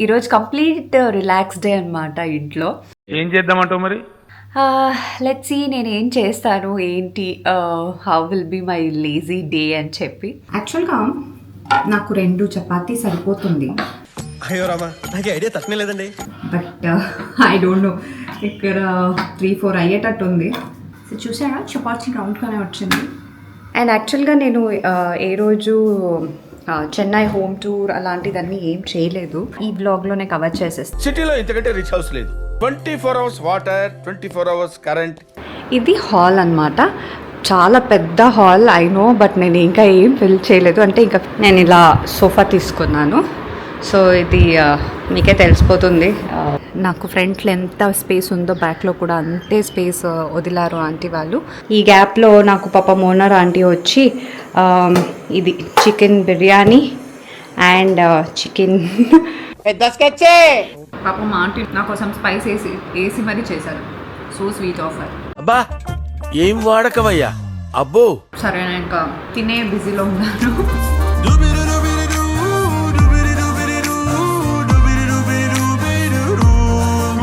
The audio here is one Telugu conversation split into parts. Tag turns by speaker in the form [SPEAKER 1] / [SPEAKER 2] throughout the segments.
[SPEAKER 1] ఈరోజు కంప్లీట్ రిలాక్స్ డే అనమాట ఇంట్లో.
[SPEAKER 2] ఏం చేద్దామంటావు మరి?
[SPEAKER 1] లెట్స్ సీ నేను ఏం చేస్తాను, ఏంటి, how will be my lazy day అని చెప్పి.
[SPEAKER 3] యాక్చువల్గా నాకు 2 చపాతీ సరిపోతుంది.
[SPEAKER 4] అయ్యో రామా, నాకు ఐడియా తక్కువ లేదండి.
[SPEAKER 3] బట్ ఐ డోంట్ నో, ఇక్కడ 3-4 అయ్యేటట్టు ఉంది. సో చూసారా, చపాతీ రౌండ్గానే వచ్చింది. అండ్ యాక్చువల్గా నేను ఏ రోజు చెన్నై హోమ్ టూర్ అలాంటిదన్నీ ఏం చేయలేదు. ఈ బ్లాగ్లోనే కవర్ చేసేస్తాను.
[SPEAKER 4] సిటీలో ఇంతకంటే రిచ్ హౌస్ లేదు. 24 అవర్స్ వాటర్, 24 అవర్స్ కరెంట్.
[SPEAKER 3] ఇది హాల్ అన్నమాట. చాలా పెద్ద హాల్ ఐ నో, బట్ నేను ఇంకా ఏం ఫిల్ చేయలేదు. అంటే ఇంకా నేను ఇలా సోఫా తీసుకున్నాను. సో ఇది మీకే తెలిసిపోతుంది. నాకు ఫ్రంట్లో ఎంత స్పేస్ ఉందో బ్యాక్లో కూడా అంతే స్పేస్ వదిలారు ఆంటీ వాళ్ళు. ఈ గ్యాప్లో నాకు పాప మోనర్ ఆంటీ వచ్చి ఇది చికెన్ బిర్యానీ అండ్ చికెన్
[SPEAKER 1] పాపం ఆంటీ నా కోసం స్పైస్ వేసి మరీ చేశారు. So sweet offer.
[SPEAKER 4] అబ్బా ఏం వాడకవయ్యా అబ్బో.
[SPEAKER 1] సరే నేను ఇంకా తినే బిజీలో ఉన్నాను.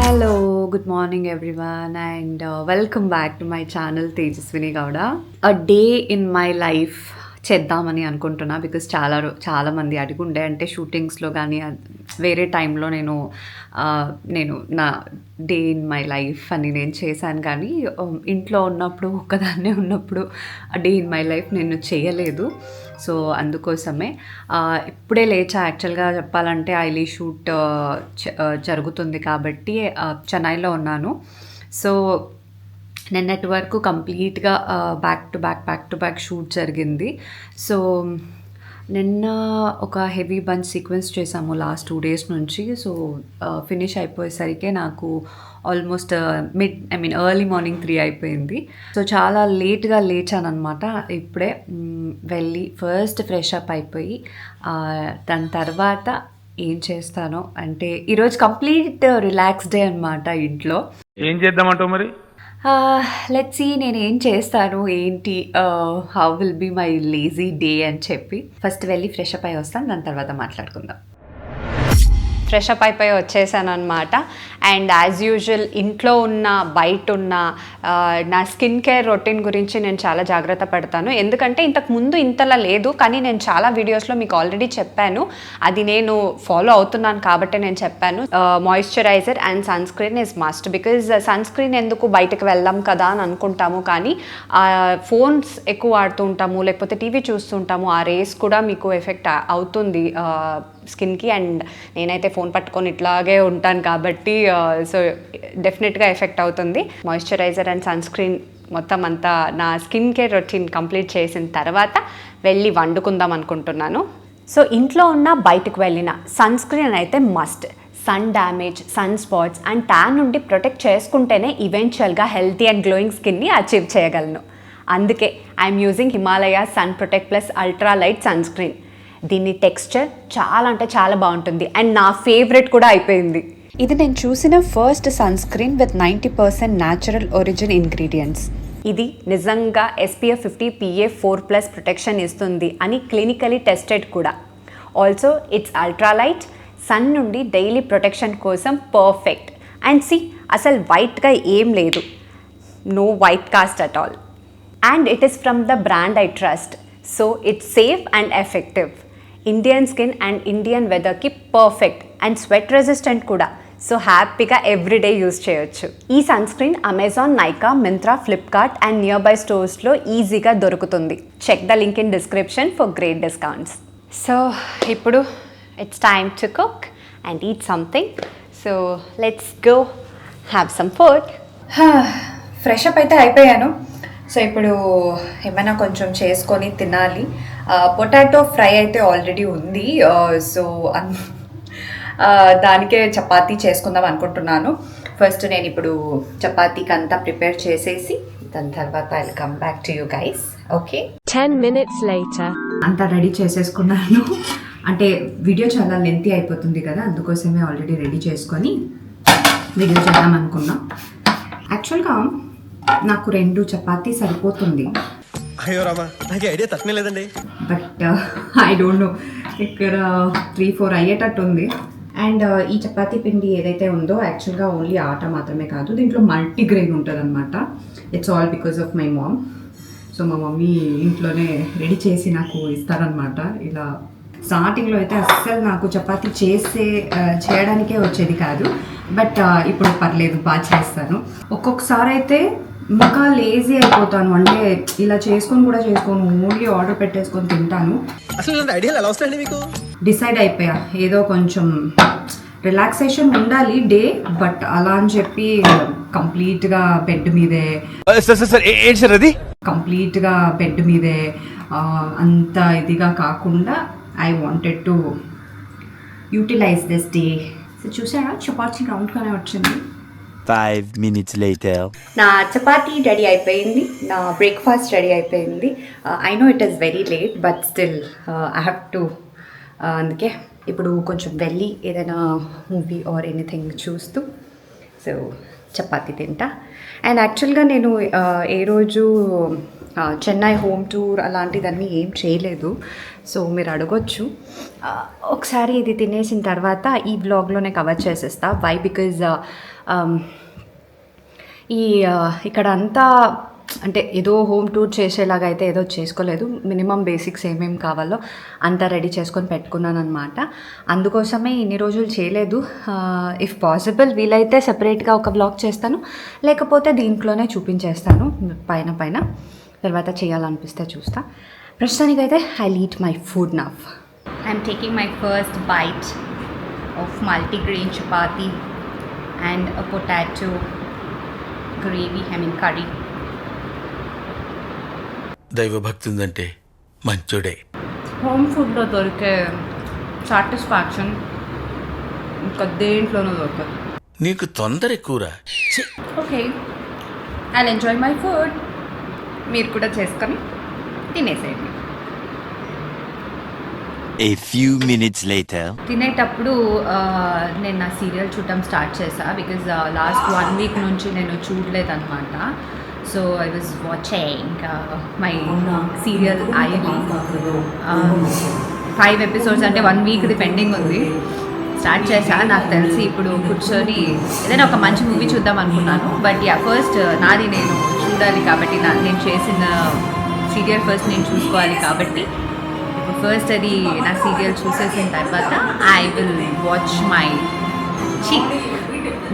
[SPEAKER 1] Hello, good morning everyone and welcome back to my channel Tejaswini Gowda. A day in my life చేద్దామని అనుకుంటున్నా. బికాస్ చాలా మంది అడిగుండే, అంటే షూటింగ్స్లో కానీ వేరే టైంలో నేను నా డే ఇన్ మై లైఫ్ అని నేను చేశాను. కానీ ఇంట్లో ఉన్నప్పుడు ఒక్కదాన్నే ఉన్నప్పుడు ఆ డే ఇన్ మై లైఫ్ నేను చేయలేదు. సో అందుకోసమే ఇప్పుడే లేచా. యాక్చువల్గా చెప్పాలంటే ఐలీ షూట్ జరుగుతుంది కాబట్టి చెన్నైలో ఉన్నాను. సో నిన్నటి వరకు కంప్లీట్గా బ్యాక్ టు బ్యాక్ షూట్ జరిగింది. సో నిన్న ఒక హెవీ బంచ్ సీక్వెన్స్ చేసాము లాస్ట్ 2 days నుంచి. సో ఫినిష్ అయిపోయేసరికి నాకు ఆల్మోస్ట్ ఎర్లీ మార్నింగ్ 3 అయిపోయింది. సో చాలా లేట్గా లేచాను అనమాట. ఇప్పుడే వెళ్ళి ఫస్ట్ ఫ్రెష్ అప్ అయిపోయి దాని తర్వాత ఏం చేస్తాను అంటే ఈరోజు కంప్లీట్ రిలాక్స్ డే అనమాట ఇంట్లో.
[SPEAKER 2] ఏం చేద్దామంటావు మరి?
[SPEAKER 1] లెట్స్ సీ నేను ఏం చేస్తాను, ఏంటి, how will be my lazy day అని చెప్పి ఫస్ట్ వెళ్ళి ఫ్రెష్ అప్ అయి వస్తాను. దాని తర్వాత మాట్లాడుకుందాం. ఫ్రెష్ అప్ అయిపోయి వచ్చేసాను అనమాట. అండ్ యాజ్ యూజువల్ ఇంట్లో ఉన్న బయట ఉన్న నా స్కిన్ కేర్ రొటీన్ గురించి నేను చాలా జాగ్రత్త పడతాను. ఎందుకంటే ఇంతకు ముందు ఇంతలా లేదు, కానీ నేను చాలా వీడియోస్లో మీకు ఆల్రెడీ చెప్పాను. అది నేను ఫాలో అవుతున్నాను కాబట్టి నేను చెప్పాను. Moisturiser and sunscreen is must. Because sunscreen ఎందుకు బయటకు వెళ్దాం కదా అని అనుకుంటాము, కానీ ఫోన్స్ ఎక్కువ వాడుతూ ఉంటాము, లేకపోతే టీవీ చూస్తుంటాము. ఆ రేస్ కూడా మీకు ఎఫెక్ట్ అవుతుంది స్కిన్కి. అండ్ నేనైతే ఫోన్ పట్టుకొని ఇట్లాగే ఉంటాను కాబట్టి సో డెఫినెట్గా ఎఫెక్ట్ అవుతుంది. మాయిశ్చరైజర్ అండ్ సన్ స్క్రీన్ మొత్తం అంతా నా స్కిన్ కేర్ రొటీన్ కంప్లీట్ చేసిన తర్వాత వెళ్ళి వండుకుందాం అనుకుంటున్నాను. సో ఇంట్లో ఉన్న బయటకు వెళ్ళిన సన్ స్క్రీన్ అయితే must. Sun damage, sun spots and tan నుండి ప్రొటెక్ట్ చేసుకుంటేనే ఈవెన్చువల్గా హెల్తీ అండ్ గ్లోయింగ్ స్కిన్ని అచీవ్ చేయగలను. అందుకే I'm using Himalaya sun protect plus ultra light sunscreen. దీని టెక్స్చర్ చాలా అంటే చాలా బాగుంటుంది అండ్ నా ఫేవరెట్ కూడా అయిపోయింది. ఇది నేను చూసిన first sun screen with 90% natural origin ingredients. ఇది నిజంగా SPF 50 PA4+ ప్రొటెక్షన్ ఇస్తుంది అని క్లినికలీ టెస్టెడ్ కూడా. Also it's ultra light, sun నుండి డైలీ ప్రొటెక్షన్ కోసం పర్ఫెక్ట్. అండ్ సి అసలు వైట్గా ఏం లేదు, no white cast at all. And it is from the brand I trust. So it's safe and effective. Indian skin and Indian వెదర్కి పర్ఫెక్ట్ అండ్ స్వెట్ రెసిస్టెంట్ కూడా. సో హ్యాపీగా ఎవ్రీడే యూజ్ చేయొచ్చు. ఈ sun screen Amazon, Nykaa, Myntra, Flipkart and nearby స్టోర్స్లో ఈజీగా దొరుకుతుంది. Check the link in description for great discounts. So ఇప్పుడు it's time to cook and eat something. So let's go have some food.
[SPEAKER 3] Fresh up అయితే అయిపోయాను. సో ఇప్పుడు ఏమైనా కొంచెం చేసుకొని తినాలి. పొటాటో ఫ్రై అయితే ఆల్రెడీ ఉంది. సో దానికే చపాతీ చేసుకుందాం అనుకుంటున్నాను. ఫస్ట్ నేను ఇప్పుడు చపాతీకి అంతా ప్రిపేర్ చేసేసి దాని తర్వాత I will come back to you guys. Okay,
[SPEAKER 5] 10 minutes later.
[SPEAKER 3] అంతా రెడీ చేసేసుకున్నాను. అంటే వీడియో చాలా లెంతీ అయిపోతుంది కదా, అందుకోసమే ఆల్రెడీ రెడీ చేసుకొని వీడియో చేద్దాం అనుకున్నా. యాక్చువల్గా నాకు 2 చపాతీ సరిపోతుంది.
[SPEAKER 4] అయ్యో రామా, నాకు ఐడియా తక్కువ లేదండి.
[SPEAKER 3] బట్ ఐ డోంట్ నో, ఇక్కడ 3-4 అయ్యేటట్టు ఉంది. అండ్ ఈ చపాతీ పిండి ఏదైతే ఉందో యాక్చువల్గా ఓన్లీ ఆట మాత్రమే కాదు, దీంట్లో మల్టీగ్రెయిన్ ఉంటుంది అనమాట. It's all because of my mom. So మా మమ్మీ ఇంట్లోనే రెడీ చేసి నాకు ఇస్తారనమాట. ఇలా స్టార్టింగ్లో అయితే అస్సలు నాకు చపాతీ చేయడానికే వచ్చేది కాదు, బట్ ఇప్పుడు పర్లేదు, బాగా చేస్తాను. ఒక్కొక్కసారి అయితే ఇంకా లేజీ అయిపోతాను, అంటే ఇలా చేసుకోను ఓన్లీ ఆర్డర్ పెట్టేసుకొని తింటాను.
[SPEAKER 6] అసలు ఐడియాలు ఎలా వస్తాయండి మీకు? డిసైడ్
[SPEAKER 3] అయిపోయా ఏదో కొంచెం రిలాక్సేషన్ ఉండాలి డే, బట్ అలా అని చెప్పి కంప్లీట్గా బెడ్ మీదే అంత ఇదిగా కాకుండా I wanted to utilise this day. So చూసారా, చపాతీ రౌండ్గానే వచ్చింది.
[SPEAKER 7] 5 minutes later.
[SPEAKER 3] నా చపాతీ రెడీ అయిపోయింది, నా బ్రేక్ఫాస్ట్ రెడీ అయిపోయింది. I know it is very late, but still I have to. అందుకే ఇప్పుడు కొంచెం వెళ్ళి ఏదైనా మూవీ ఆర్ ఎనీథింగ్ చూస్తూ సో చపాతీ తింటా. అండ్ యాక్చువల్గా నేను ఏ రోజు చెన్నై హోమ్ టూర్ అలాంటిదన్నీ ఏం చేయలేదు. సో మీరు అడగొచ్చు, ఒకసారి ఇది తినేసిన తర్వాత ఈ బ్లాగ్లోనే కవర్ చేసేస్తా. వై? బికాజ్ ఇక్కడ అంతా అంటే ఏదో హోమ్ టూర్ చేసేలాగా అయితే ఏదో చేసుకోలేదు. మినిమం బేసిక్స్ ఏమేమి కావాలో అంతా రెడీ చేసుకొని పెట్టుకున్నాను అనమాట. అందుకోసమే ఇన్ని రోజులు చేయలేదు. ఇఫ్ పాసిబుల్ వీలైతే సెపరేట్గా ఒక బ్లాగ్ చేస్తాను, లేకపోతే దీంట్లోనే చూపించేస్తాను పైన తర్వాత చేయాలనిపిస్తే చూస్తా. ప్రస్తుతానికైతే I eat my food now. I'm taking my first bite of multigrain chapati and a potato gravy, curry.
[SPEAKER 4] దైవభక్తి ఉందంటే మంచోడే.
[SPEAKER 3] హోమ్ ఫుడ్లో దొరికే సాటిస్ఫాక్షన్ ఇంకా దేంట్లోనూ దొరకదు.
[SPEAKER 4] నీకు తొందర ఎక్కువరా.
[SPEAKER 3] Okay, I enjoy my food. మీరు కూడా చేసుకొని తినేసేయండి.
[SPEAKER 7] A few minutes later.
[SPEAKER 3] తినేటప్పుడు నేను నా సీరియల్ చూడటం స్టార్ట్ చేశా, బికాజ్ లాస్ట్ 1 week నుంచి నేను చూడలేదన్నమాట. So I was watching my serial Aili. 5 episodes అంటే 1 weekది పెండింగ్ ఉంది. స్టార్ట్ చేశా. నాకు తెలిసి ఇప్పుడు కూర్చొని ఏదైనా ఒక మంచి మూవీ చూద్దాం అనుకున్నాను, బట్ ఫస్ట్ నాది నేను చూడాలి కాబట్టి, నేను చేసిన సీరియల్ ఫస్ట్ నేను చూసుకోవాలి కాబట్టి ఫస్ట్ అది నా సీరియల్ చూసేసిన తర్వాత ఐ విల్ వాచ్ మై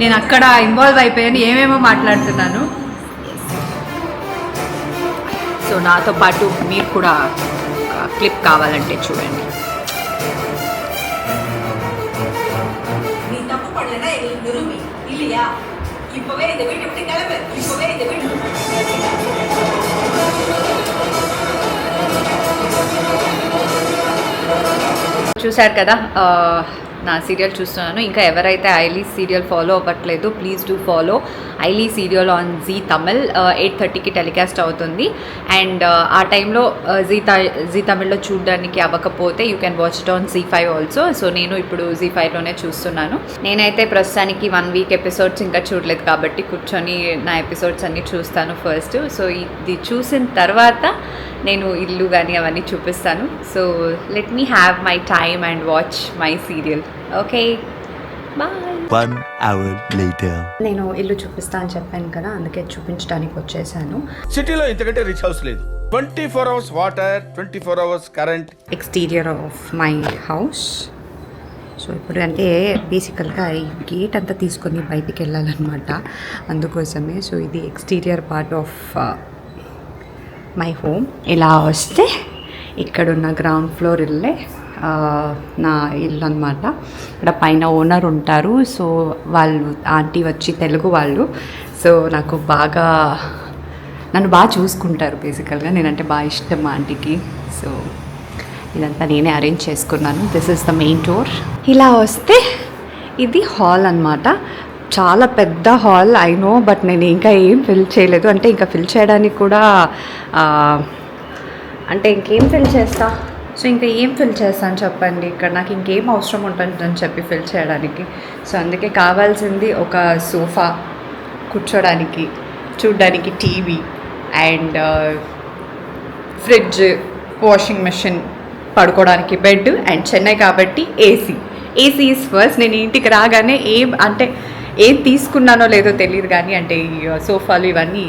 [SPEAKER 3] నేను అక్కడ ఇన్వాల్వ్ అయిపోయాను, ఏమేమో మాట్లాడుతున్నాను. సో నాతో పాటు మీరు కూడా క్లిప్ కావాలంటే చూడండి. చూశారు కదా, నా సీరియల్ చూస్తున్నాను. ఇంకా ఎవరైతే ఐలీ సీరియల్ ఫాలో అవ్వట్లేదు, please do follow Aili serial on Zee Tamil. 8:30కి టెలికాస్ట్ అవుతుంది. అండ్ ఆ టైంలో జీ తమిళ్లో చూడడానికి అవ్వకపోతే you can watch it on Zee five also. So నేను ఇప్పుడు జీ5లోనే చూస్తున్నాను. నేనైతే ప్రస్తుతానికి 1 week ఎపిసోడ్స్ ఇంకా చూడలేదు కాబట్టి కూర్చొని నా ఎపిసోడ్స్ అన్నీ చూస్తాను ఫస్ట్. సో ఇది చూసిన తర్వాత నేను ఇల్లు కానీ అవన్నీ చూపిస్తాను. So let me have my time and watch my serial. Okay, bye.
[SPEAKER 7] 1 hour later.
[SPEAKER 3] నేను ఇల్లు చూపిస్తా అని చెప్పాను కదా, అందుకే చూపించడానికి వచ్చేసాను.
[SPEAKER 4] సిటీలో ఇంతకంటే రిచ్ హౌస్ లేదు. 24 hours water, 24 hours current.
[SPEAKER 3] Exterior of my house. So ఇప్పుడు అంటే బేసికల్గా ఈ గేట్ అంతా తీసుకొని బయటికి వెళ్ళాలన్నమాట, అందుకోసమే. సో ఇది exterior part of my home. ఇలా వస్తే ఇక్కడున్న గ్రౌండ్ ఫ్లోర్ ఇల్లే నా ఇల్లు అనమాట. ఇక్కడ పైన ఓనర్ ఉంటారు. సో వాళ్ళు ఆంటీ వచ్చి తెలుగు వాళ్ళు. సో నన్ను బాగా చూసుకుంటారు బేసికల్గా. నేనంటే బాగా ఇష్టం మా ఆంటీకి. సో ఇదంతా నేనే అరేంజ్ చేసుకున్నాను. This is the main door. ఇలా వస్తే ఇది హాల్ అనమాట. చాలా పెద్ద హాల్, ఐ నో, బట్ నేను ఇంకా ఏం ఫిల్ చేయలేదు. అంటే ఇంకా ఫిల్ చేయడానికి కూడా అంటే ఇంకేం ఫిల్ చేస్తా. సో ఇంకా ఏం ఫిల్ చేస్తాను చెప్పండి, ఇక్కడ నాకు ఇంకేం అవసరం ఉంటుందని చెప్పి ఫిల్ చేయడానికి. సో అందుకే కావాల్సింది ఒక సోఫా, కూర్చోడానికి, చూడ్డానికి TV, and fridge, washing machine, పడుకోవడానికి బెడ్, అండ్ చెన్నై కాబట్టి ఏసీ. AC is first. నేను ఇంటికి రాగానే ఏం తీసుకున్నానో లేదో తెలియదు కానీ అంటే ఈ సోఫాలు ఇవన్నీ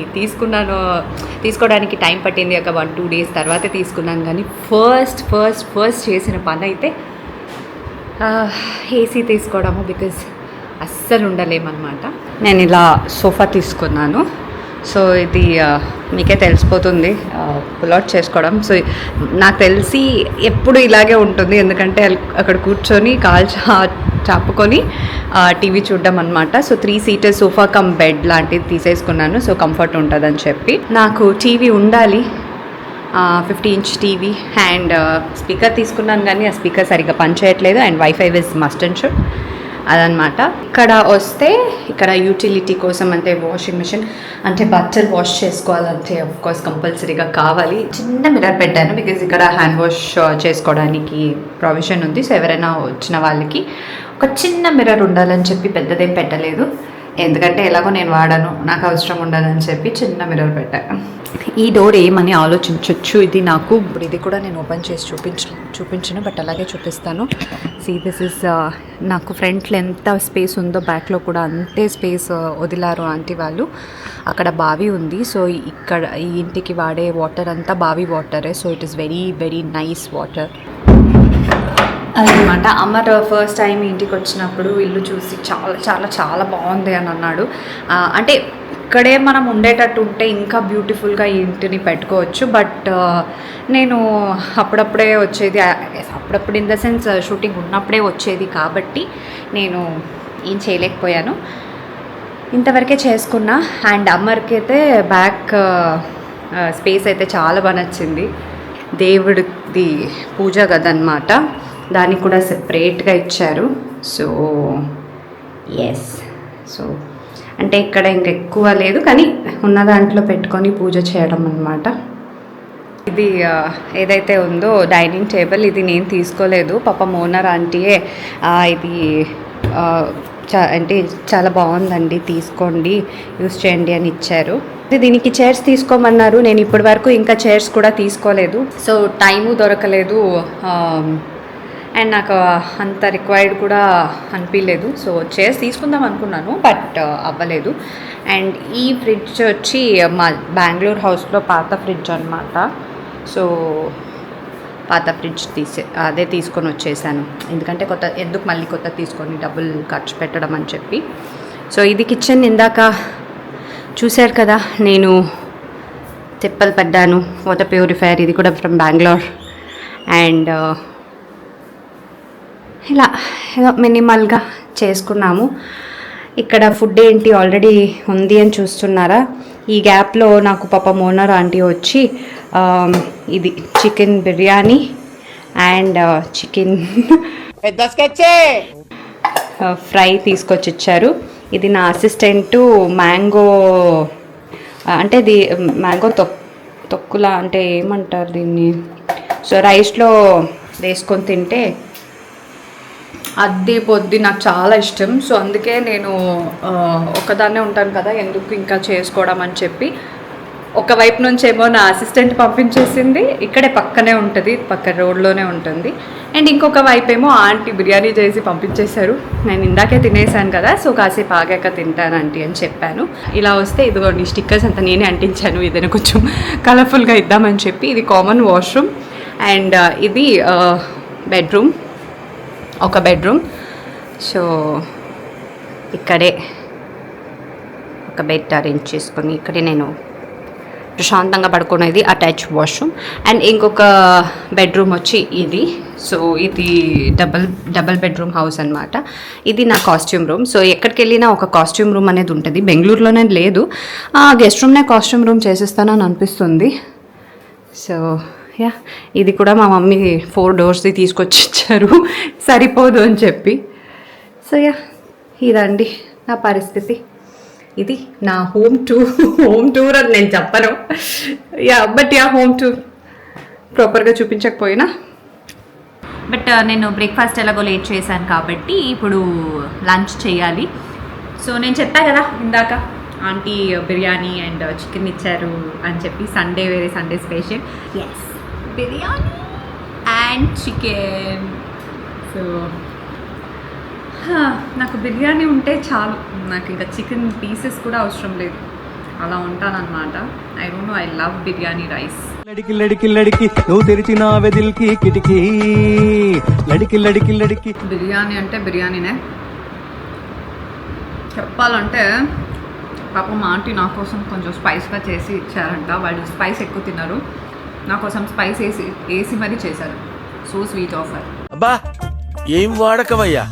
[SPEAKER 3] తీసుకోవడానికి టైం పట్టింది. ఒక 1-2 days తర్వాత తీసుకున్నాను. కానీ ఫస్ట్ చేసిన పని అయితే ఏసీ తీసుకోవడము. బికాజ్ అస్సలు ఉండలేమన్నమాట. నేను ఇలా సోఫా తీసుకున్నాను. సో ఇది మీకే తెలిసిపోతుంది పుల్అవుట్ చేసుకోవడం. సో నాకు తెలిసి ఎప్పుడు ఇలాగే ఉంటుంది, ఎందుకంటే అక్కడ కూర్చొని కాలు చాపుకొని టీవీ చూడడం అనమాట. So 3-seater sofa cum bed లాంటిది తీసేసుకున్నాను. సో కంఫర్ట్ ఉంటుందని చెప్పి. నాకు టీవీ ఉండాలి, 50-inch టీవీ. అండ్ స్పీకర్ తీసుకున్నాను కానీ ఆ స్పీకర్ సరిగ్గా పనిచేయట్లేదు. And wifi is must and should అదనమాట. ఇక్కడ వస్తే ఇక్కడ యూటిలిటీ కోసం అంటే వాషింగ్ మిషన్ అంటే బట్టలు వాష్ చేసుకోవాలంటే ఆఫ్కోర్స్ కంపల్సరీగా కావాలి. చిన్న మిర్రర్ పెట్టాను బికాజ్ ఇక్కడ హ్యాండ్ వాష్ చేసుకోవడానికి ప్రొవిజన్ ఉంది. సో ఎవరైనా వచ్చిన వాళ్ళకి ఒక చిన్న మిర్రర్ ఉండాలని చెప్పి పెద్దదేం పెట్టలేదు, ఎందుకంటే ఎలాగో నేను వాడను, నాకు అవసరం ఉండదని చెప్పి చిన్న మిర్రర్ పెట్టాను. ఈ డోర్ ఏమని ఆలోచించవచ్చు. ఇది కూడా నేను ఓపెన్ చేసి చూపించను బట్ అలాగే చూపిస్తాను. దిస్ ఇస్ నాకు ఫ్రంట్లో ఎంత స్పేస్ ఉందో బ్యాక్లో కూడా అంతే స్పేస్ వదిలారు ఆంటీ వాళ్ళు. అక్కడ బావి ఉంది. సో ఇక్కడ ఈ ఇంటికి వాడే వాటర్ అంతా బావి వాటరే. So it is very very nice water అదనమాట. అమర్ ఫస్ట్ టైం ఇంటికి వచ్చినప్పుడు ఇల్లు చూసి చాలా చాలా చాలా బాగుంది అని అన్నాడు. అంటే ఇక్కడే మనం ఉండేటట్టు ఉంటే ఇంకా బ్యూటిఫుల్గా ఈ ఇంటిని పెట్టుకోవచ్చు. బట్ నేను అప్పుడప్పుడే వచ్చేది, అప్పుడప్పుడు ఇన్ ద సెన్స్ షూటింగ్ ఉన్నప్పుడే వచ్చేది కాబట్టి నేను ఏం చేయలేకపోయాను. ఇంతవరకే చేసుకున్నా. అండ్ అమ్మర్కి అయితే బ్యాక్ స్పేస్ అయితే చాలా బాగా నచ్చింది. దేవుడిది పూజ గదన్నమాట, దానికి కూడా సెపరేట్గా ఇచ్చారు. సో ఎస్, సో అంటే ఇక్కడ ఇంకెక్కువ లేదు కానీ ఉన్న దాంట్లో పెట్టుకొని పూజ చేయడం అన్నమాట. ఇది ఏదైతే ఉందో డైనింగ్ టేబుల్, ఇది నేను తీసుకోలేదు, పాపం ఓనర్ ఆంటీయే ఇది అంటే చాలా బాగుందండి తీసుకోండి యూస్ చేయండి అని ఇచ్చారు. దీనికి చైర్స్ తీసుకోమన్నారు. నేను ఇప్పటి వరకు ఇంకా చైర్స్ కూడా తీసుకోలేదు. సో టైము దొరకలేదు అండ్ నాకు అంత రిక్వైర్డ్ కూడా అనిపించలేదు. సో చైర్స్ తీసుకుందాం అనుకున్నాను బట్ అవ్వలేదు. అండ్ ఈ ఫ్రిడ్జ్ వచ్చి మా బెంగళూరు హౌస్లో పాత ఫ్రిడ్జ్ అనమాట. సో పాత ఫ్రిడ్జ్ అదే తీసుకొని వచ్చేసాను, ఎందుకంటే ఎందుకు మళ్ళీ కొత్త తీసుకొని డబ్బులు ఖర్చు పెట్టడం అని చెప్పి. సో ఇది కిచెన్. ఇందాక చూశారు కదా నేను తిప్పలు పడ్డాను, వాటర్ ప్యూరిఫైయర్, ఇది కూడా ఫ్రమ్ బెంగళూరు. అండ్ ఇలా ఏదో మినిమల్గా చేసుకున్నాము. ఇక్కడ ఫుడ్ ఏంటి ఆల్రెడీ ఉంది అని చూస్తున్నారా. ఈ గ్యాప్లో నాకు పాపం ఓనర్ ఆంటీ వచ్చి ఇది chicken biryani and chicken fry తీసుకొచ్చి ఇచ్చారు. ఇది నా అసిస్టెంటు మ్యాంగో అంటే ఇది మ్యాంగో తొక్కులా అంటే ఏమంటారు దీన్ని, సో రైస్లో వేసుకొని తింటే అది పొద్దు నాకు చాలా ఇష్టం. సో అందుకే నేను ఒకదాన్నే ఉంటాను కదా, ఎందుకు ఇంకా చేసుకోవడం అని చెప్పి ఒకవైపు నుంచేమో నా అసిస్టెంట్ పంపించేసింది, ఇక్కడే పక్కనే ఉంటుంది, పక్క రోడ్లోనే ఉంటుంది. అండ్ ఇంకొక వైపు ఏమో ఆంటీ బిర్యానీ చేసి పంపించేశారు. నేను ఇందాకే తినేసాను కదా, సో కాసేపు ఆగాక తింటాను ఆంటీ అని చెప్పాను. ఇలా వస్తే ఇదిగోండి స్టిక్కర్స్ అంతా నేనే అంటించాను, ఏదైనా కొంచెం కలర్ఫుల్గా ఇద్దామని చెప్పి. ఇది కామన్ వాష్రూమ్ అండ్ ఇది బెడ్రూమ్, ఒక బెడ్రూమ్. సో ఇక్కడే ఒక బెడ్ అరేంజ్ చేసుకొని ఇక్కడే నేను ప్రశాంతంగా పడుకునేది, అటాచ్ వాష్రూమ్. అండ్ ఇంకొక బెడ్రూమ్ వచ్చి ఇది. సో ఇది డబల్ బెడ్రూమ్ హౌస్ అనమాట. ఇది నా కాస్ట్యూమ్ రూమ్. సో ఎక్కడికి వెళ్ళినా ఒక కాస్ట్యూమ్ రూమ్ అనేది ఉంటుంది. బెంగళూరులోనే లేదు, గెస్ట్ రూమ్నే కాస్ట్యూమ్ రూమ్ చేసేస్తానని అనిపిస్తుంది. సో యా, ఇది కూడా మా మమ్మీ 4 doors తీసుకొచ్చి ఇచ్చారు, సరిపోదు అని చెప్పి. సో యా, ఇదండి నా పరిస్థితి. ఇది నా హోమ్ టూర్ అని నేను చెప్పను. Yeah but yeah home tour ప్రాపర్గా చూపించకపోయినా. బట్ నేను బ్రేక్ఫాస్ట్ ఎలాగో లేట్ చేశాను కాబట్టి ఇప్పుడు లంచ్ చేయాలి. సో నేను చెప్పా కదా ఇందాక ఆంటీ బిర్యానీ అండ్ చికెన్ ఇచ్చారు అని చెప్పి, Sunday special. Yes, biryani and chicken. So నాకు బిర్యానీ ఉంటే చాలు, నాకు ఇంకా చికెన్ పీసెస్ కూడా అవసరం లేదు, అలా ఉంటానన్నమాట. I don't know, I love biryani rice.
[SPEAKER 8] లడికి లడికి లడికి నువ్వు తెరిచిన వెదిల్కి కిటికీ లడికి లడికి లడికి.
[SPEAKER 3] బిర్యానీ అంటే బిర్యానీనే. చెప్పాలంటే పాపం ఆంటీ నా కోసం కొంచెం స్పైస్గా చేసి ఇచ్చారంట. వాళ్ళు స్పైస్ ఎక్కువ తిన్నారు, నా కోసం స్పైస్ వేసి మరీ చేశారు. So sweet offer.
[SPEAKER 4] అబ్బా ఏం వాడకవయ్యా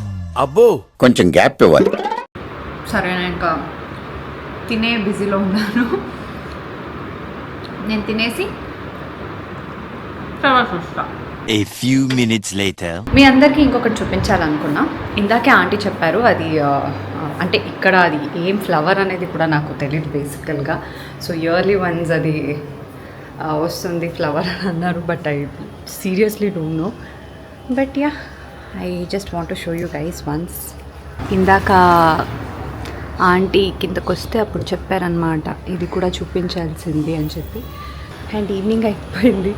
[SPEAKER 4] అబ్బో.
[SPEAKER 9] కొంచెం గ్యాప్ ఇవ్వాలి.
[SPEAKER 3] సరే, నేను ఇంకా తినే బిజీలో ఉన్నాను. నేను తినేసి తర్వాత వస్తా.
[SPEAKER 7] A few minutes later.
[SPEAKER 3] మీ అందరికీ ఇంకొకటి చూపించాలనుకున్నా. ఇందాకే ఆంటీ చెప్పారు అది అంటే ఇక్కడ అది ఏం ఫ్లవర్ అనేది కూడా నాకు తెలియదు బేసికల్గా. సో ఇయర్లీ వన్స్ అది వస్తుంది ఫ్లవర్ అని అన్నారు, but I seriously don't know. But yeah, I just want to show you guys once. ఇందాక ఆంటీ కిందకు వస్తే అప్పుడు చెప్పారనమాట ఇది కూడా చూపించాల్సింది అని చెప్పి. అండ్ ఈవినింగ్ అయిపోయింది,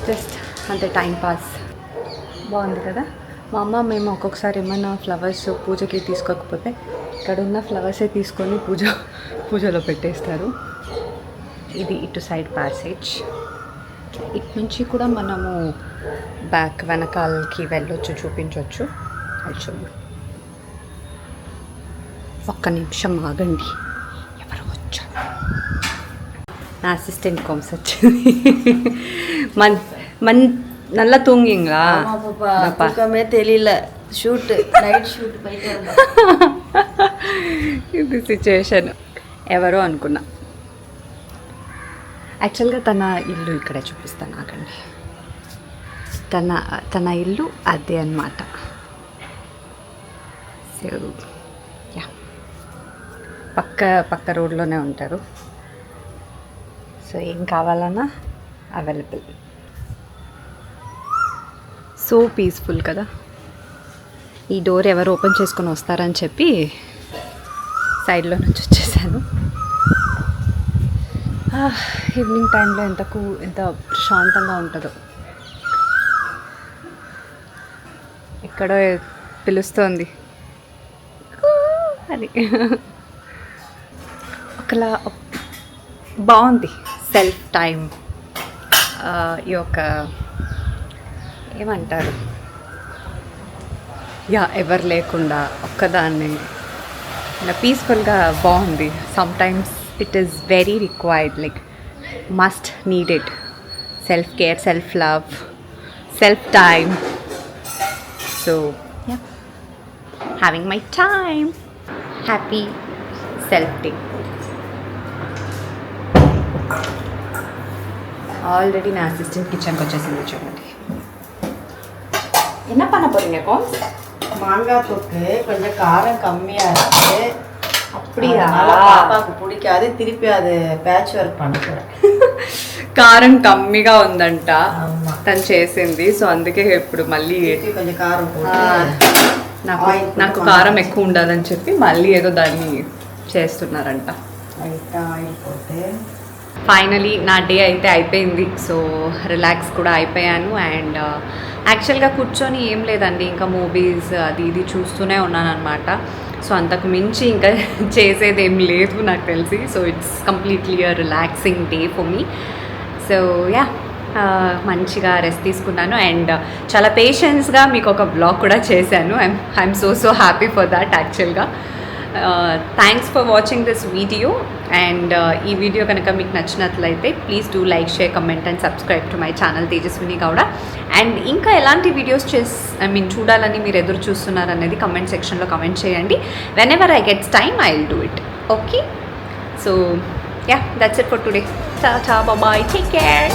[SPEAKER 3] జస్ట్ అంతే టైం పాస్. బాగుంది కదా. మా అమ్మ మేము ఒక్కొక్కసారి ఏమైనా ఫ్లవర్స్ పూజకి తీసుకోకపోతే ఇక్కడ ఉన్న ఫ్లవర్సే తీసుకొని పూజలో పెట్టేస్తారు. ఇది ఇటు సైడ్ ప్యాసేజ్. ఇటు నుంచి కూడా మనము బ్యాక్ వెనకాలకి వెళ్ళొచ్చు, చూపించవచ్చు. యాక్చువల్లీ ఒక్క నిమిషం ఆగండి, ఎవరు వచ్చారు? నా అసిస్టెంట్ కోమ్స్ వచ్చింది. మన్ நல்லா தூங்கிங்களா?
[SPEAKER 6] தூக்கமே தெரியல. ஷூட் நைட் ஷூட் போயிட்டு
[SPEAKER 3] ఇది సిచ్యువేషన్. ఎవరో అనుకున్నా. యాక్చువల్గా తన ఇల్లు ఇక్కడే చూపిస్తాను ఆగండి. తన ఇల్లు అదే అన్నమాట. సో యా, పక్క రోడ్లోనే ఉంటారు. సో ఏం కావాలన్నా అవైలబుల్. సో పీస్ఫుల్ కదా. ఈ డోర్ ఎవరు ఓపెన్ చేసుకొని వస్తారని చెప్పి సైడ్లో నుంచి వచ్చేసాను. ఈవినింగ్ టైంలో ఎంత ప్రశాంతంగా ఉంటుందో. ఎక్కడో పిలుస్తోంది అది. ఒకలా బాగుంది. సెల్ఫ్ టైం, ఈ యొక్క ఏమంటారు, యా ఎవరు లేకుండా ఒక్కదాన్ని పీస్ఫుల్గా బాగుంది. Sometimes it is very required, like must needed. Self care, self love, self time. So yeah, having my time. Happy self day. Already நான் அசிஸ்டன்ட் கிச்சனுக்கு వచ్చేసింది చూడండి. என்ன பண்ண போறீங்க கோம்ஸ்?
[SPEAKER 6] மாங்காய் தொக்கு கொஞ்சம் காரம் கம்மியா இருக்கு.
[SPEAKER 3] அப்படியா?
[SPEAKER 6] பாப்பாக்கு பிடிக்காது, திருப்பி அது பேட்ச் వర్క్ பண்ணுறேன்.
[SPEAKER 3] కారం కమ్మిగా ఉందంట తను చేసింది. సో అందుకే ఇప్పుడు మళ్ళీ
[SPEAKER 6] కొంచెం కారం
[SPEAKER 3] నాకు కారం ఎక్కువ ఉండాలని చెప్పి మళ్ళీ ఏదో దాన్ని చేస్తున్నారంట.
[SPEAKER 6] ఆయిల్ పోతే
[SPEAKER 3] ఫైనలీ నా డే అయితే అయిపోయింది. సో రిలాక్స్ కూడా అయిపోయాను. అండ్ యాక్చువల్గా కూర్చొని ఏం లేదండి, ఇంకా మూవీస్ అది ఇది చూస్తూనే ఉన్నాను అనమాట. సో అంతకు మించి ఇంకా చేసేది ఏం లేదు నాకు తెలిసి. So it's completely a relaxing day for me. So yeah, మంచిగా రెస్ట్ తీసుకున్నాను అండ్ చాలా పేషెన్స్గా మీకు ఒక బ్లాగ్ కూడా చేశాను. I'm so happy for that యాక్చువల్గా. Thanks for watching this video. And ఈ వీడియో కనుక మీకు నచ్చినట్లయితే please do like, share, comment and subscribe to my channel Tejaswini Gowda. And ఇంకా ఎలాంటి వీడియోస్ చూడాలని మీరు ఎదురు చూస్తున్నారనేది కమెంట్ సెక్షన్లో కమెంట్ చేయండి. Whenever I gets time I will do it. Okay, so yeah, that's it for today. Ta-ta, bye-bye, take care.